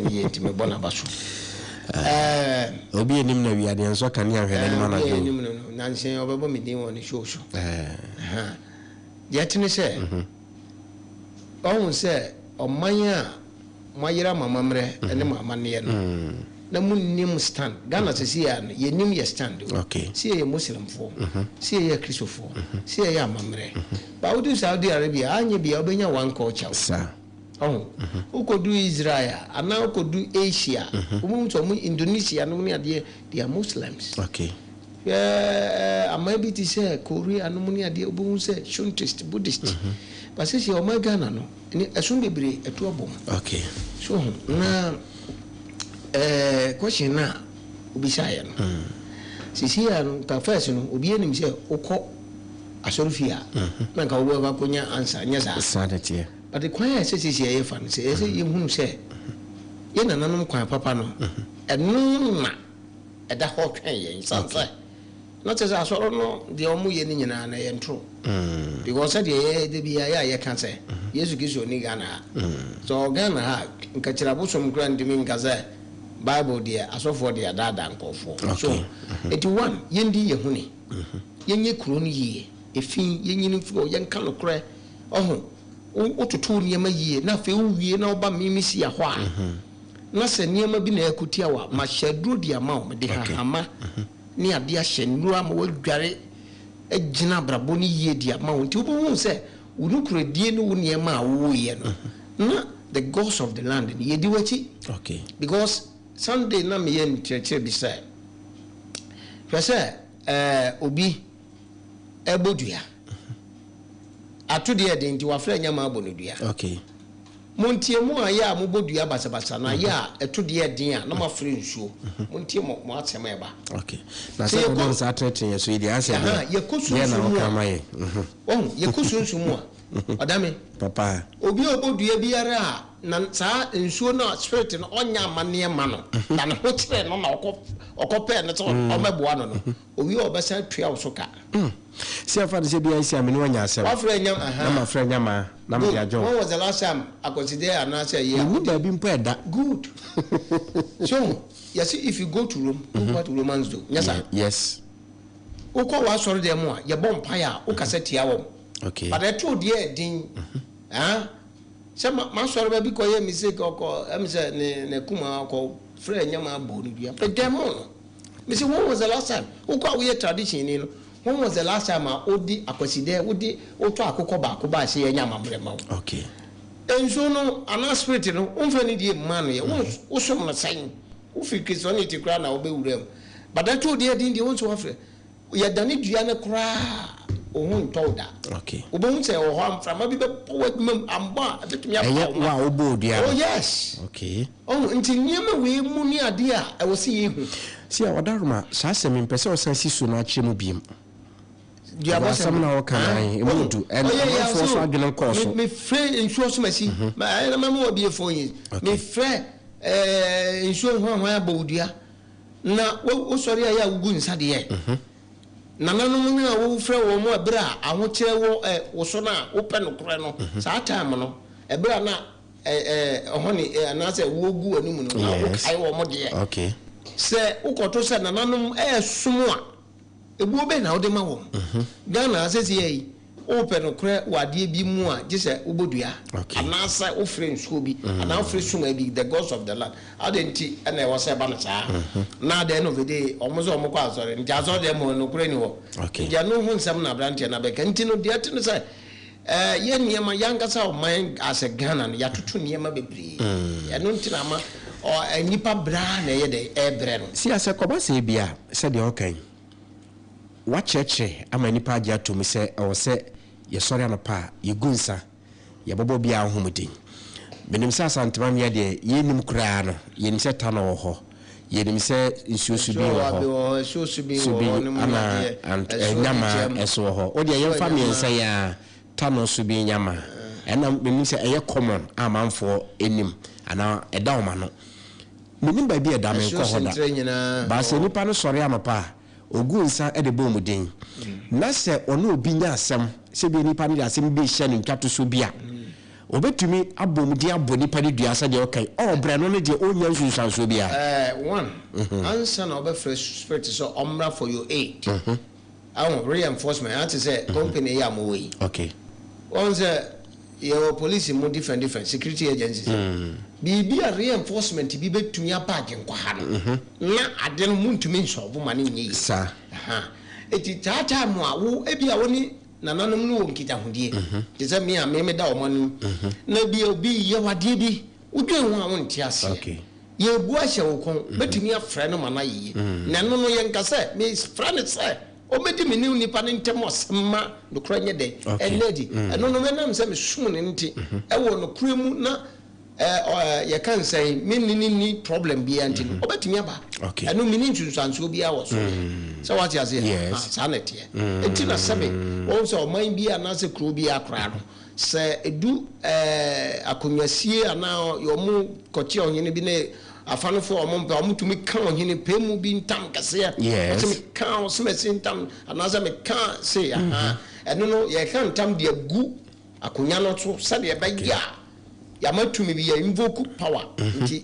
yeti me bona baso obi enim na wiade enso kan ya hwele ni mana jo enim no nansen obebo me din won show yetini se ohun se omanya mayira mamamre ene mamane no na munnim stand Ghana se sia no yenim ye stand okay sia ye muslim fo sia ye christopher sia ye amamre ba udu Saudi Arabia anye bia obenya one culture sa ukodu Israel ana ukodu Asia mu Indonesia no ni ade they are Muslims okay amabi ti say Korea no ni ade obu say Shuntist Buddhist but say o ma Ghana no ni esun bebre etu obom okay so na question na ubisaya no sisi ya no ka first no obi enim say ukọ asorofia na ka wo ba konya answer nya sa sanity but the choir says ye fan say ye hunu say ye nananom kwan papa no eno na eda ho twen ye sansa not as asoro no de omu ye ni nyina na ye ntro because said ye de bia ye kan say yesu gizo ni Ghana so Ghana ha nka kira bosom grand mi nka say Bible there asofo there dada nkofo so 81 yendi ye huni yenye kuro ni ye efin yenyini fo yenka no kre oho otutu niema yie na fe uwie na oba mimisi ya hwa na se niema bi na akutia wa ma shedro dia ma o me de hama ni ade a hyenru ama wadware agina brabo ni yie dia ma o nti obo se unukure die no niema a wo ye no na the gods of the land ni yedi wachi okay because Sunday na me yen church bi say obi ebodua atu de de nti wa fra nyama abonodua okay montie mu aya mobodua basabasa na ya etu de den a na ma fra nsuo montie mo atema eba okay na se ko sa tretin yeso idi ase ye kosu nsuo kamaye ye kosu nsuo mu adame papa obi obodua biara a na sa nsuo na spirit no onya amane ma no na ne ho kire no na okope ne so omeboa no no owi obesa twa usoka si afa de se bia isi amene wanya asem wa fra nyam na ma fra nyama na ma jajo when was the last time I consider an answer here you be bi mpo eda good so you see if you go to Rome what Romans do yes uko wa sori dem a ye bom paya o kasetia wo okay but I told you din se ma sori ba bi ko ye mistake oko am say ne kuma ko fra nyama bo ni bia but dem no me say when was the last time uko we tradition ni no when was the last time odi akwaside odi oto akoko ba ko ba se nyama mrema okay enso no ana spirit no umfa ni die man ye wo som na san wo fikison ni ti kra na wo be wurem but that told you din die won so afre ye dane dua na kra ohun tolda okay obon se o ho amfra ma bi be powadum amba betumi apa wa obodua oh yes okay oh nti niema we mu ni ade a e wo se yehu si a wadaruma sa se me pese o san si so na ache mu biem dia ba sam na o kan emudu en for so agene course me friend insure so masi ma na mo bi efo yin me friend insure ho abodua na wo sori aya ugu nsade ye na nanom na wo frɛ wo mo abira ahokyere wo wo so na wo pɛ no korɛ no saa time no ebira na ohoni na sɛ wo gu anum no na wo kai wo mo de okay sɛ ukoto sɛ na nanom sumu a ebu be na wo de ma wo Ghana asese yi wo pɛ no korɛ wade bi mu a gise ubodua ana sɛ wo frɛ nsuo bi ana wo frɛ suma bi the gods of the land adenti na e wo sɛ ba no saa na the end of the day omozo omokɔ asɔre nti asɔre dem no korɛ ni wo ja no hu nsɛm na brante na be kanti no de ati no sɛ ye niema yankasa o man as a Ghana no ya tutu niema bebre eno ntina ma o nipa bra na ye de ebre no si ase koba sɛ bia sɛ de okan wa cheche ama nipa agya to me sɛ o sɛ ye sɔre anapa ye gunsa ye bobo bia ahomden benim sɛ asantema me de ye nim kura no ye nim sɛ ta no ho ye nim sɛ nsuosu bi ho subi ana nyama eso ho o de ye fa me nsa ya ta no su bi nyama ena benim sɛ eye common amanfo enim ana eda o ma no menim ba bi eda me ko ho da ba se nipa no sɔre anapa ogunsa e de bomuden na se ono obi nya asem se bi nipa ni asem bi hye ne ntwato so bia obetumi abom di aboni pa de dua sa de okay bra no ne de onya nsunsanso bia one answer na obe fresh spirit so omra for your aid reinforcement I say company ya mo we okay one say your police mo different security agencies bibi a reinforcement bi betumi abage nkwa ha no na ade no muntumi nsobo ma ne nyi sa eti tata mo a wo ebi a woni nananom no nkita hodie tese me a me da omanu na bi obi ye wade bi udwen ho a wonte ase okay ye bu ahye wo kon betumi afra no mana yi na no no ye nkase me fra ne se o medi me ni nipa ne ntem osema no kra nye de enedi eno no me nam se me sum ne nti e wo no kra mu na ye kan say me ni problem bi anti o betumi aba eno me ni ntunsanso bi a wo so what you say sanity enti na sebe o so man bi ana se kro bi akra no se edu akonwasie ana yo mu kochi ohene bi ne afano fo omompe omutumi kan ohene pemu bi ntam kase ya yes me kan so me sintam anaza me kan say eno no ye kan ntam de agu akonya no to se de be ya ya matumi bi ya invoke power nti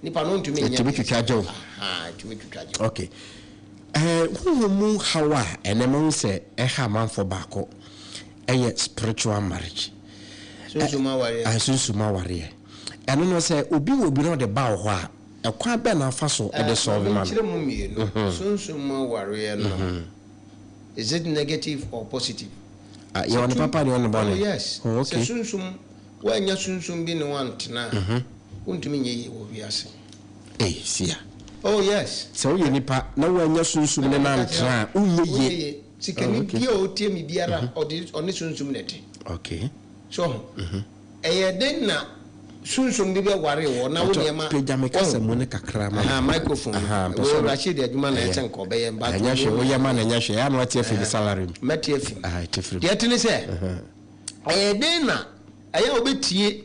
nipa no ntumi nya tumi twitwajo tumi twitwajo okay mu hawa enemo se ha manfo bako spiritual marriage sunsuma ware eno no se obi no de ba ho a ekwa be na afa so e de solve man sunsuma ware no is it negative or positive you want papa ni on the yes okay sunsum wanya sunsum bi no antena untumi nye wo wiase sia oh yes so you nipa na wanya sunsum ne na antena unye ye sikani bia o tie mi biara oni sunsum nete okay so den na sunsum bi be ware wo na wo niam pejame kasa mu ne kakra ma microphone wo Rashid adwuma na eten ko be ye mba anya hwe wo yama na anya hwe ya na tie fi salary meti afi tie fi ye tene se den na aya obetie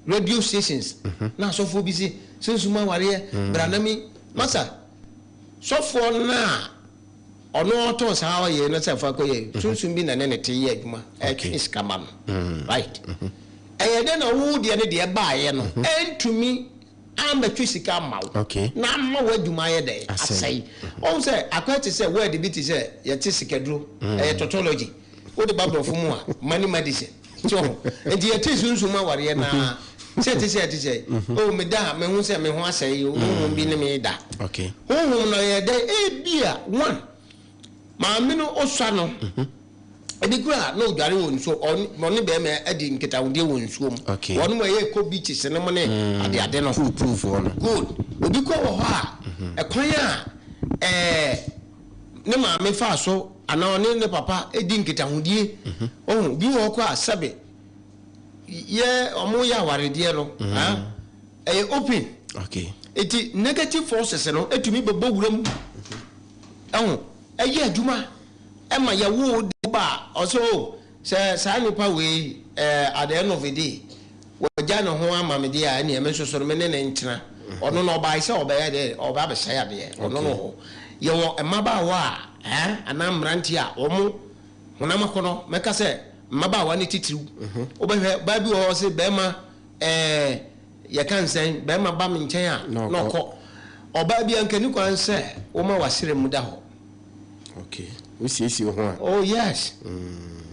radio stations na sofo bi si sunsum ware branami masa sofo na ono to sa ye na se fa ko ye sunsum bi na ne te ye adwuma is kama right den na wo de ne de ba ye no entumi amatwi sika mawo na ma wadwuma ye de asai o se akwati se word bi ti se ye ti sika duro tautology wo de babro fu mu a money medicine so enti ye ti sunsum aware na se ti o me da me hu se me ho asai o bi ne me da ho no ye de bia one ma me no oswa no edikura no dware won so oni be me adi nketa wonde won so won mo ye ko beach se ne mo ne ade no proof won good obi ko wo ho a ekwan a ne ma me fa so ana oni ne papa edi nketa wondie bi wo ko a sabe ye omo ya warede no open eti negative forces no etumi bebo wuram adwuma ema ya wo ba also say nipa we at the end of the day wo ja no ho amamede a ne me sosoro me ne ntina ono no ba ise oba de oba be say ade ono no ye wo emaba wa ana mranti a omo honam kono meka say maba wa ne titiru obehwe ba bi wo say be ma ye kan sen be ma ba me nchen a no ko oba bi anka ni kwan say wo ma wasere mu da ho okay we see ho oh yes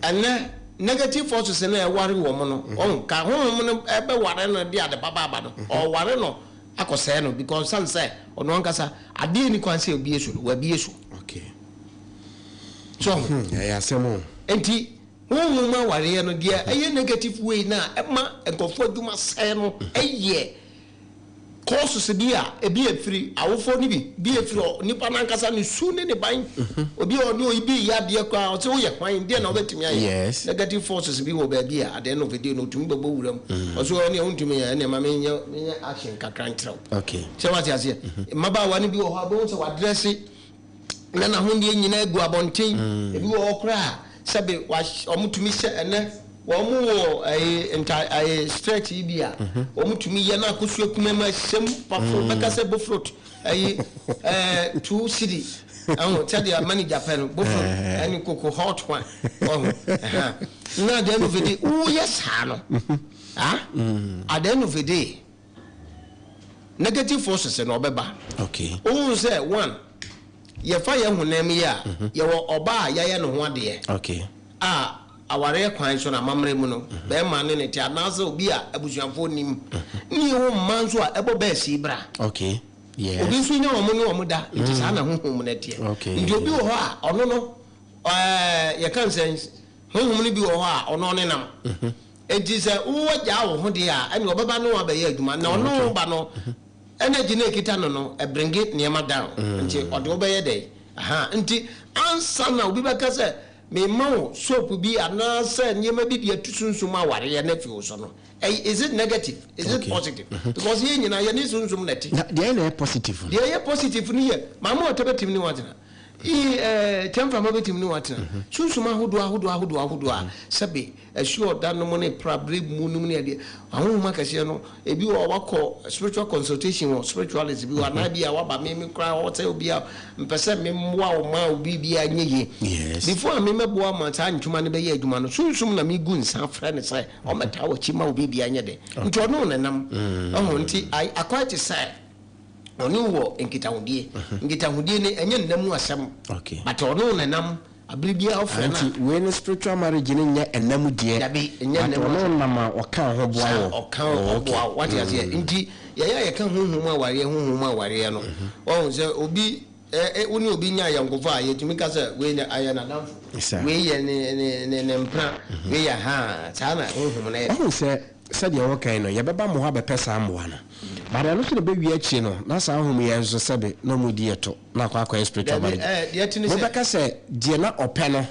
and negative forces na ware wo mo no on ka ho mo no ebe ware no dia de baba no o ware no akose no because some say ono ankasa ade ni kwan say obi esu wa bi esu okay so ya semo enti wo ma ware no dia eye negative way na ema enkofo adwuma sai no eye courses bia ebi efiri awofo ni bi efiri nipa nankasa ni su ne ban obi oni obi ya de kwa o se wo ye kwan de na obetimi aye negative forces bi wo ba bia at the end of the day no tumi bebo wuram o so oni on tumi ya ne ma me action kakra ntrao okay se what you say maba wani bi wo ha bo se wa dress na honde nyina egu abonten ebi wo okra sebe wa omutumi se ene wo ai stretch ibia omutumi ye na akosu akumema sem pafo beka se bofrot ai 2 city Oh, tell the manager pen, both and cocoa hot one. Oh, now the end of the day, oh, yes, Hano. At the end of the day, negative forces and obeba. Okay. Oh, say one. Ye fire who name ya, you were oba, ya no one dear. Okay. Our rare coins on a mamre mono, bear man in it, and also be a busham for him. New man's were able bear zebra. Okay. Yeah. This we know Mono Muda, it is Anna whom okay. You be or no, you can't say whom be or no. It is a what yaw, who dear, and your baba no obey you, man, no, but no. Energy naked, no, I bring it near my down until or obey a day. Aha, until answer now, be back as me mo soap will be an answer, and you may be a too soon to my warrior nephew. So, is it negative? Is it positive? Because you know, you need some net. They are positive. They are positive here. Mamma, tell me what. Temper about him, no what. Susuma who do, Sabi, a sure that no money, probably moon. I won't make a shano. If you are call spiritual consultation or spirituality, you are not be a wabba, me cry or tell be a percent me wow, my be a ye. Yes. Before I remember my time to money by ye, man, soon me goon, some friend say, or my tower chima will be a day. Which are known and I quite say. Onu wo nkitahudie nkitahudie enye ndemu asem but onu nenam abribia ofre na when spiritual marriage ni nya enam die dabi enye ndemu onu mama oka ho boa wo oka ho boa what is here nti ya ka hunhum aware no won se obi woni obi nya yankofo a yetumi ka se we nya aya na damfo we ye ne mpra we ya ha sana hunhum na won se said you okay no ye beba mo ha be pesa amwa na but I look at the baby achi no na sa ahom ye so sabe no mu die to na kwa spiritual marriage mo beka se die na ope no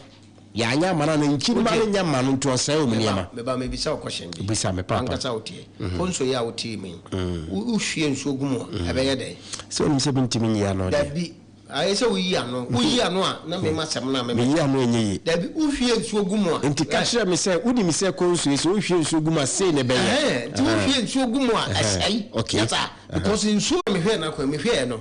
ya anya mana na nchiri ma nya ma no nto sai omniema beba me bisa question bi bisa me papa anga sa otie konso ya otie mi uhwie nso gumu ebe ye dey so nim se bintimi ya no dabi aye se uyi ano a na me masem na me yi ano enyi dabi uhwie nso gumu a enti ka kire me se udi mi se konso so uhwie nso gumu a sei ne be ye ti uhwie nso gumu a asai okay because nso me hwe na kwa me hwe no